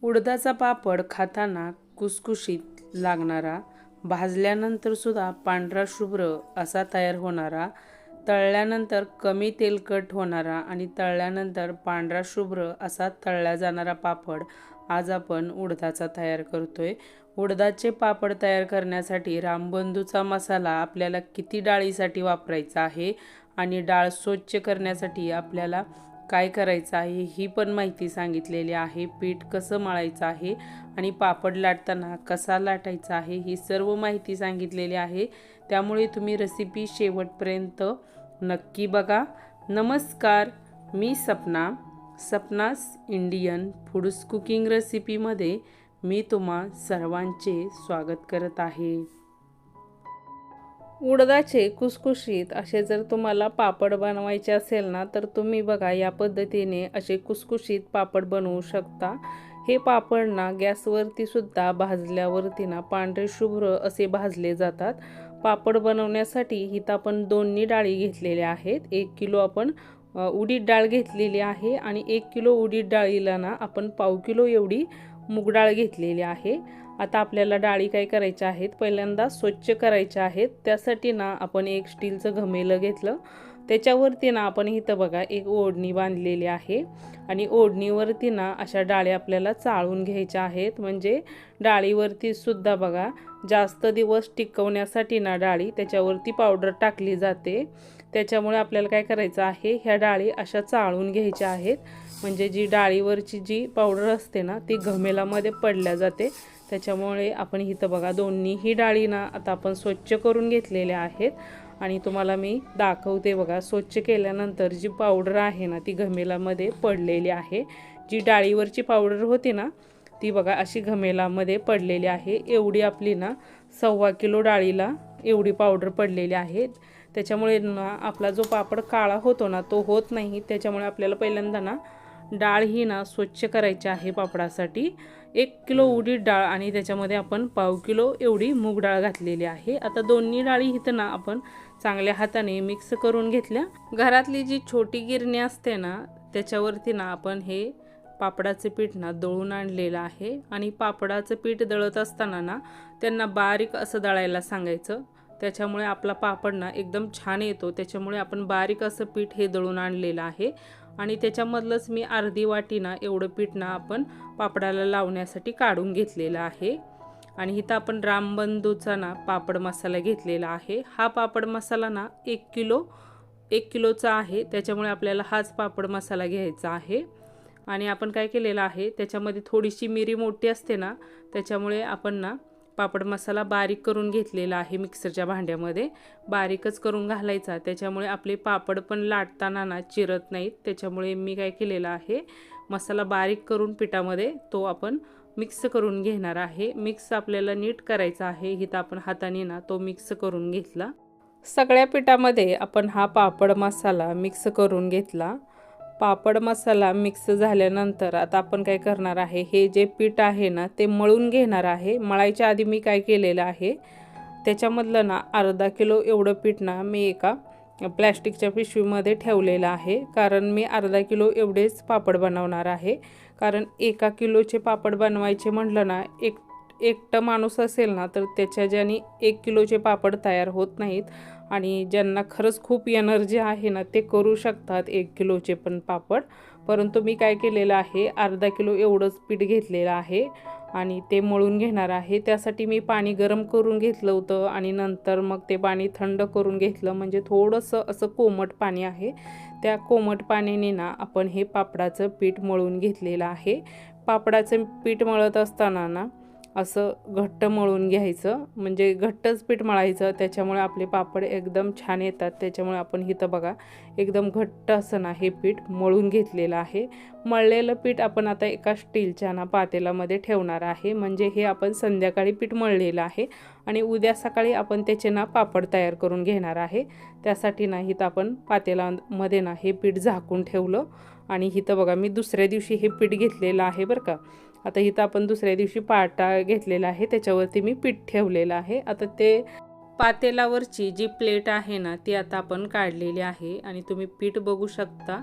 उडदाचा पापड खाताना कुसकुशीत लागणारा, भाजल्यानंतर सुद्धा पांढरा शुभ्र असा तयार होणारा, तळल्यानंतर कमी तेलकट होणारा आणि तळल्यानंतर पांढरा शुभ्र असा तळला जाणारा पापड आज आपण उडदाचा तयार करतोय। उडदाचे पापड तयार करण्यासाठी रामबंधूचा मसाला आपल्याला किती डाळीसाठी वापरायचा आहे आणि डाळ स्वच्छ करण्यासाठी आपल्याला काय करायचं आहे ही पण माहिती सांगितलेली आहे। पीठ कसं मळायचं आहे आणि पापड लाटताना कसा लाटायचा आहे ही सर्व माहिती सांगितलेली आहे। त्यामुळे तुम्ही रेसिपी शेवटपर्यंत नक्की बघा। नमस्कार, मी सपनास इंडियन फूड्स कुकिंग रेसिपीमध्ये मी तुम्हा सर्वांचे स्वागत करत आहे। उडदाचे कुसकुशीत असे जर तुम्हाला पापड बनवायचे असेल ना तर तुम्ही बघा या पद्धतीने असे कुसकुशीत पापड बनवू शकता। हे पापड ना गॅसवरती सुद्धा भाजल्यावरती ना पांढरे शुभ्र असे भाजले जातात। पापड बनवण्यासाठी इथं आपण दोन्ही डाळी घेतलेल्या आहेत। 1 किलो आपण उडीद डाळ घेतलेली आहे आणि 1 किलो उडीद डाळीला ना आपण पाव किलो एवढी मूग डाळ घेतलेली आहे। आता आपल्याला डाळी काय करायच्या आहेत, पहिल्यांदा स्वच्छ करायच्या आहेत। त्यासाठी ना आपण एक स्टीलचं घमेलं घेतलं, त्याच्यावरती ना आपण इथं बघा एक ओढणी बांधलेली आहे आणि ओढणीवरती ना अशा डाळी आपल्याला चाळून घ्यायच्या आहेत। म्हणजे डाळीवरती सुद्धा बघा जास्त दिवस टिकवण्यासाठी ना डाळी त्याच्यावरती पावडर टाकली जाते। त्याच्यामुळे आपल्याला काय करायचं आहे, ह्या डाळी अशा चाळून घ्यायच्या आहेत। म्हणजे जी डाळीवरची जी पावडर असते ना ती घमेलामध्ये पडल्या जाते। त्याच्यामुळे आपण इथं बघा दोन्हीही डाळी ना आता आपण स्वच्छ करून घेतलेल्या आहेत आणि तुम्हाला मी दाखवते बघा। स्वच्छ केल्यानंतर जी पावडर आहे ना ती घमेलामध्ये पडलेली आहे। जी डाळीवरची पावडर होती ना ती बघा अशी घमेलामध्ये पडलेली आहे। एवढी आपली ना 1.25 किलो डाळीला एवढी पावडर पडलेली आहे। त्याच्यामुळे ना आपला जो पापड काळा होतो ना तो होत नाही। त्याच्यामुळे आपल्याला पहिल्यांदा ना डाळ ही ना स्वच्छ करायची आहे पापडासाठी। 1 किलो उडीद डाळ आणि त्याच्यामध्ये आपण पाव किलो एवढी मूग डाळ घातलेली आहे। आता दोन्ही डाळी इथं ना आपण चांगल्या हाताने मिक्स करून घेतल्या। घरातली जी छोटी गिरणी असते ना त्याच्यावरती ना आपण हे पापडाचे पीठ ना दळून आणलेलं आहे आणि पापडाचं पीठ दळत असताना ना त्यांना बारीक असं दळायला सांगायचं। त्याच्यामुळे आपला पापड ना एकदम छान येतो। त्याच्यामुळे आपण बारीक असं पीठ हे दळून आणलेलं आहे आणि त्याच्यामधलंच मी अर्धी वाटी ना एवढं पीठ ना आपण पापडाला लावण्यासाठी काढून घेतलेलं आहे। आणि इथं आपण रामबंधूचा ना पापड मसाला घेतलेला आहे। हा पापड मसाला ना 1 किलोचा आहे। त्याच्यामुळे आपल्याला हाच पापड मसाला घ्यायचा आहे। आणि आपण काय केलेलं आहे, त्याच्यामध्ये थोडीशी मिरी मोठी असते ना त्याच्यामुळे आपण ना पापड मसाला बारीक करून घेतलेला आहे। मिक्सरच्या भांड्यामध्ये बारीकच करून घालायचा। त्याच्यामुळे आपले पापड पण लाटताना ना चिरत नाहीत। त्याच्यामुळे मी काय केलेलं आहे, मसाला बारीक करून पिठामध्ये तो आपण मिक्स करून घेणार आहे। मिक्स आपल्याला नीट करायचा आहे। इथं आपण हाताने ना तो मिक्स करून घेतला। सगळ्या पिठामध्ये आपण हा पापड मसाला मिक्स करून घेतला। पापड मसाला मिक्स झाल्यानंतर आता आपण काय करणार आहे, हे जे पीठ आहे ना ते मळून घेणार आहे। मळायच्या आधी मी काय केलेलं आहे, त्याच्यामधलं ना अर्धा किलो एवढं पीठ ना मी एका प्लॅस्टिकच्या पिशवीमध्ये ठेवलेलं आहे। कारण मी अर्धा किलो एवढेच पापड बनवणार आहे। कारण 1 किलोचे पापड बनवायचे म्हटलं ना एकटा माणूस असेल ना तर त्याच्या ज्याने 1 किलोचे पापड तयार होत नाहीत आणि ज्यांना खरंच खूप एनर्जी आहे ना ते करू शकतात 1 किलोचे पण पापड। परंतु मी काय केलेलं आहे, अर्धा किलो एवढंच पीठ घेतलेलं आहे आणि ते मळून घेणार आहे। त्यासाठी मी पाणी गरम करून घेतलं होतं आणि नंतर मग ते पाणी थंड करून घेतलं। म्हणजे थोडंसं असं कोमट पाणी आहे। त्या कोमट पाण्याने ना आपण हे पापडाचं पीठ मळून घेतलेलं आहे। पापडाचं पीठ मळत असताना ना असं घट्ट मळून घ्यायचं, म्हणजे घट्टच पीठ मळायचं। त्याच्यामुळे आपले पापड एकदम छान येतात। त्याच्यामुळे आपण इथं बघा एकदम घट्ट असं ना हे पीठ मळून घेतलेलं आहे। मळलेलं पीठ आपण आता एका स्टीलच्या ना पातेल्यामध्ये ठेवणार आहे। म्हणजे हे आपण संध्याकाळी पीठ मळलेलं आहे आणि उद्या सकाळी आपण त्याचे ना पापड तयार करून घेणार आहे। त्यासाठी ना इथं आपण पातेल्यामध्ये ना हे पीठ झाकून ठेवलं आणि इथं बघा मी दुसऱ्या दिवशी हे पीठ घेतलेलं आहे बरं का। आता इथं आपण दुसऱ्या दिवशी पाटा घेतलेला आहे त्याच्यावरती मी पीठ ठेवलेलं आहे। आता ते पातेल्यावरची जी प्लेट आहे ना ती आता आपण काढलेली आहे आणि तुम्ही पीठ बघू शकता।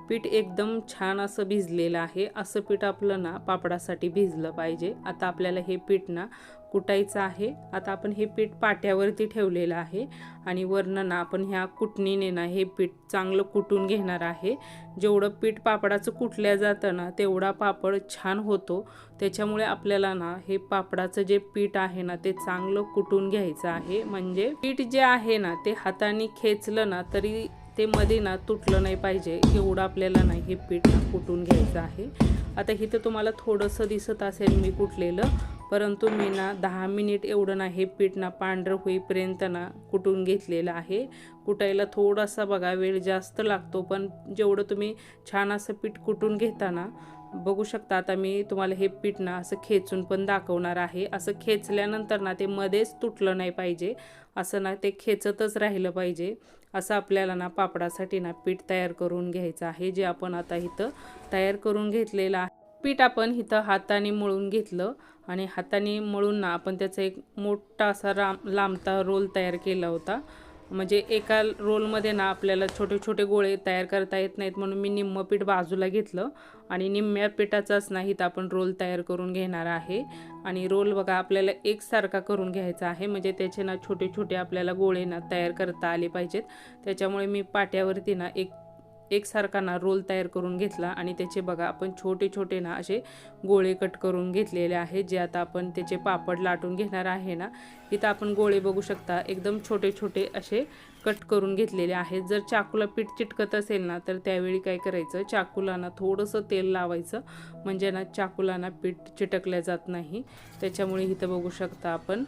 पीठ एकदम छान असं भिजलेलं आहे। असं पीठ आपलं ना पापडासाठी भिजलं पाहिजे। आता आपल्याला हे पीठ ना कुटायचं आहे। आता आपण हे पीठ पाट्यावरती ठेवलेलं आहे आणि वरनं ना आपण ह्या कुटणीने ना हे पीठ चांगलं कुटून घेणार आहे। जेवढं पीठ पापडाचं कुटल्या जातं ना तेवढा पापड छान होतो। त्याच्यामुळे आपल्याला ना हे पापडाचं जे पीठ आहे ना ते चांगलं कुटून घ्यायचं आहे। म्हणजे पीठ जे आहे ना ते हाताने खेचलं ना तरी ते मध्ये ना तुटलं नाही पाहिजे, एवढं आपल्याला ना हे पीठ ना कुटून घ्यायचं आहे। आता इथं तुम्हाला थोडंसं दिसत असेल मी कुटलेलं, परंतु मी ना 10 मिनिट एवढं ना हे पीठ ना पांढरं होईपर्यंत ना कुटून घेतलेलं आहे। कुटायला थोडासा बघा वेळ जास्त लागतो, पण जेवढं तुम्ही छान असं पीठ कुटून घेता ना, बघू शकता आता मी तुम्हाला हे पीठ ना असं खेचून पण दाखवणार आहे। असं खेचल्यानंतर ना ते मध्येच तुटलं नाही पाहिजे, असं ना ते खेचतच राहिलं पाहिजे। असं आपल्याला ना पापडासाठी ना पीठ तयार करून घ्यायचं आहे, जे आपण आता इथं तयार करून घेतलेलं आहे। पीठ आपण इथं हाताने मळून घेतलं आणि हाताने मळून ना आपण त्याचा एक मोठा असा लांबता रोल तयार केला होता। म्हणजे एका रोलमध्ये ना आपल्याला छोटे छोटे गोळे तयार करता येत नाहीत, म्हणून मी निम्मं पीठ बाजूला घेतलं आणि निम्म्या पिठाचाच नाहीत आपण रोल तयार करून घेणार आहे। आणि रोल बघा आपल्याला एकसारखा करून घ्यायचा आहे, म्हणजे त्याचे ना छोटे छोटे आपल्याला गोळे ना तयार करता आले पाहिजेत। त्याच्यामुळे मी पाट्यावरती ना एकसारखा ना रोल तयार करून घेतला आणि त्याचे बघा आपण छोटे छोटे ना असे गोळे कट करून घेतलेले आहेत, जे आता आपण त्याचे पापड लाटून घेणार आहे ना। इथं आपण गोळे बघू शकता एकदम छोटे छोटे असे कट करून घेतलेले आहेत। जर चाकूला पीठ चिटकत असेल ना तर त्यावेळी काय करायचं, चाकूला ना थोडंसं तेल लावायचं, म्हणजे ना चाकूला ना पीठ चिटकल्या जात नाही। त्याच्यामुळे इथं बघू शकता आपण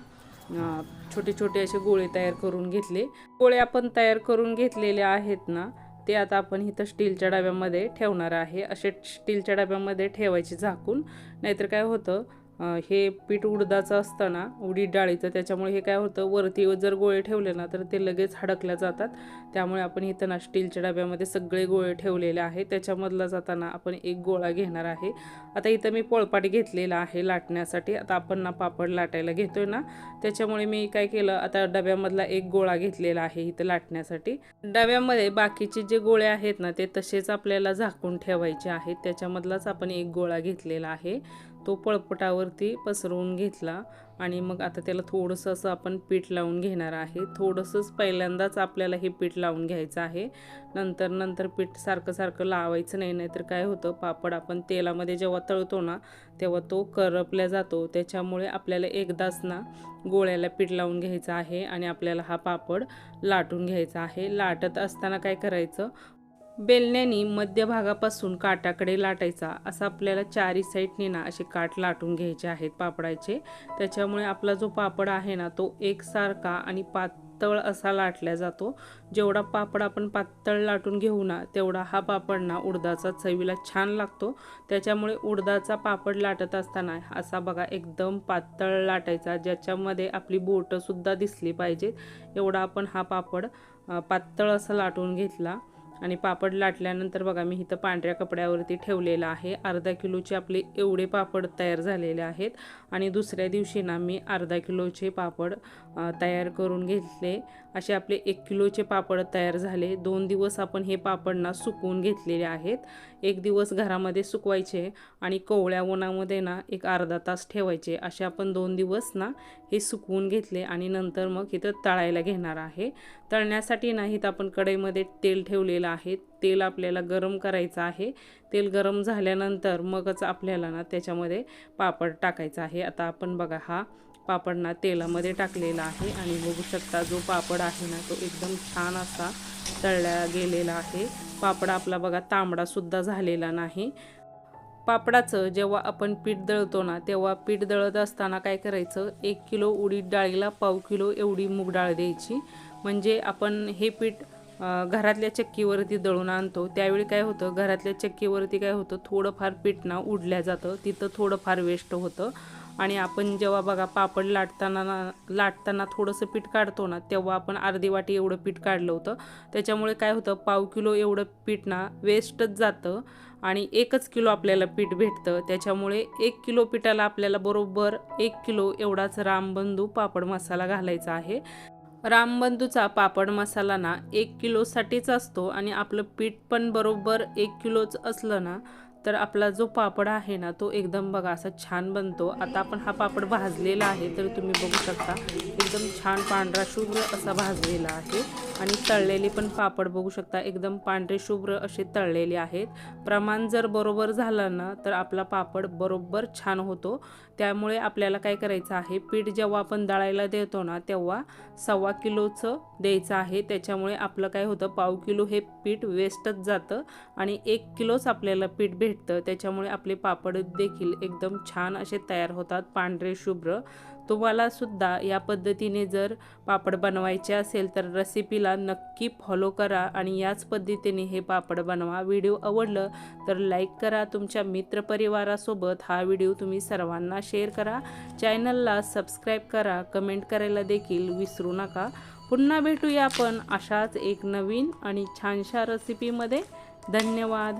छोटे छोटे असे गोळे तयार करून घेतले। गोळे आपण तयार करून घेतलेले आहेत ना, ते आता आपण इथं स्टीलच्या डब्यामध्ये ठेवणार आहे। असे स्टीलच्या डब्यामध्ये ठेवायचे झाकून, नाहीतर काय होतं हे पीठ उडदाचं असतं ना, उडीद डाळीचं, त्याच्यामुळे हे काय होतं वरती जर गोळे ठेवले ना तर ते लगेच हडकल्या जातात। त्यामुळे आपण इथं ना स्टीलच्या डब्यामध्ये सगळे गोळे ठेवलेले आहेत। त्याच्यामधला जाताना आपण एक गोळा घेणार आहे। आता इथं मी पोळपाट घेतलेला आहे लाटण्यासाठी। आता आपण ना पापड लाटायला घेतोय ना, त्याच्यामुळे मी काय केलं, आता डब्यामधला एक गोळा घेतलेला आहे इथं लाटण्यासाठी। डब्यामध्ये बाकीचे जे गोळे आहेत ना ते तसेच आपल्याला झाकून ठेवायचे आहेत। त्याच्यामधलाच आपण एक गोळा घेतलेला आहे, तो पळपटावरती पसरवून घेतला आणि मग आता त्याला थोडंसं असं आपण पीठ लावून घेणार आहे। थोडंसंच पहिल्यांदाच आपल्याला हे पीठ लावून घ्यायचं आहे, नंतर पीठ सारखं सारखं लावायचं नाही, नाहीतर काय होतं पापड आपण तेलामध्ये जेव्हा तळतो ना तेव्हा तो करपल्या जातो। त्याच्यामुळे आपल्याला एकदाच ना गोळ्याला पीठ लावून घ्यायचं आहे आणि आपल्याला हा पापड लाटून घ्यायचा आहे। लाटत असताना काय करायचं, बेलण्याने मध्यभागापासून काटाकडे लाटायचा, असं आपल्याला चारी साईडने ना असे काट लाटून घ्यायचे आहेत पापडाचे। त्याच्यामुळे आपला जो पापड आहे ना तो एकसारखा आणि पातळ असा लाटला जातो। जेवढा पापड आपण पातळ लाटून घेऊ ना तेवढा हा पापड ना उडदाचा चवीला छान लागतो। त्याच्यामुळे उडदाचा पापड लाटत असताना असा बघा एकदम पातळ लाटायचा, ज्याच्यामध्ये आपली बोटं सुद्धा दिसली पाहिजे, एवढा आपण हा पापड पातळ असा लाटून घेतला। आणि पापड लाटल्यानंतर बघा मी इथं पांढऱ्या कपड्यावरती ठेवलेला आहे। अर्धा किलोचे आपले एवढे पापड तयार झालेले आहेत आणि दुसऱ्या दिवशी ना मी अर्धा किलोचे पापड तयार करून घेतले। असे आपले 1 किलोचे पापड तयार झाले। 2 दिवस आपण हे पापड ना सुकवून घेतलेले आहेत। 1 दिवस घरामध्ये सुकवायचे आणि कोवळ्या उन्हामध्ये ना एक अर्धा तास ठेवायचे। असे आपण 2 दिवस ना हे सुकवून घेतले आणि नंतर मग इथं तळायला घेणार आहे। तळण्यासाठी ना इथं आपण कढईमध्ये तेल ठेवलेलं आहे। तेल आपल्याला गरम करायचं आहे। तेल गरम झाल्यानंतर मगच आपल्याला ना त्याच्यामध्ये पापड टाकायचा आहे। आता आपण बघा हा पापड ना तेलामध्ये टाकलेला आहे आणि बघू शकता जो पापड आहे ना तो एकदम छान असा तळला गेलेला आहे। पापड आपला बघा तांबडा सुद्धा झालेला नाही। पापडाचं जेव्हा आपण पीठ दळतो ना तेव्हा पीठ दळत असताना काय करायचं, 1 किलो उडीद डाळीला पाव किलो एवढी मूग डाळ द्यायची। म्हणजे आपण हे पीठ घरातल्या चक्कीवरती दळून आणतो, त्यावेळी काय होतं घरातल्या चक्कीवरती काय होतं थोडंफार पीठ ना उडल्या जातं, तिथं थोडंफार वेस्ट होतं। आणि आपण जेव्हा बघा पापड लाटताना थोडंसं पीठ काढतो ना तेव्हा आपण अर्धी वाटी एवढं पीठ काढलं होतं। त्याच्यामुळे काय होतं पाव किलो एवढं पीठ ना वेस्टच जातं आणि 1 किलो आपल्याला पीठ भेटतं। त्याच्यामुळे 1 किलो पिठाला आपल्याला बरोबर 1 किलो एवढाच रामबंधू पापड मसाला घालायचा आहे। रामबंधूचा पापड मसाला ना 1 किलोसाठीच असतो आणि आपलं पीठ पण बरोबर 1 किलोच असलं ना तर आपला जो पापड आहे ना तो एकदम बघा असा छान बनतो। आता आपण हा पापड भाजलेला आहे तर तुम्ही बघू शकता एकदम छान पांढरा शुभ्र असा भाजलेला आहे आणि तळलेले पण पापड बघू शकता एकदम पांढरे शुभ्र असे तळलेले आहेत। प्रमाण जर बरोबर झालं ना तर आपला पापड बरोबर छान होतो। त्यामुळे आपल्याला काय करायचं आहे, पीठ जेव्हा आपण दळायला देतो ना तेव्हा 1.25 किलोचं द्यायचं आहे। त्याच्यामुळे आपलं काय होतं, 1/2 किलो हे पीठ वेस्टच जातं आणि 1 किलोच आपल्याला पीठ भेटतं। त्याच्यामुळे आपले पापड देखील एकदम छान असे तयार होतात, पांढरे शुभ्र। तुम्हाला सुद्धा या पद्धतीने जर पापड बनवायचे असेल तर रेसिपीला नक्की फॉलो करा आणि याच पद्धतीने हे पापड बनवा। व्हिडिओ आवडलं तर लाईक करा, तुमच्या मित्रपरिवारासोबत हा व्हिडिओ तुम्ही सर्वांना शेअर करा, चॅनलला सबस्क्राईब करा, कमेंट करायला देखील विसरू नका। पुन्हा भेटूया आपण अशाच एक नवीन आणि छानशा रेसिपीमध्ये। धन्यवाद।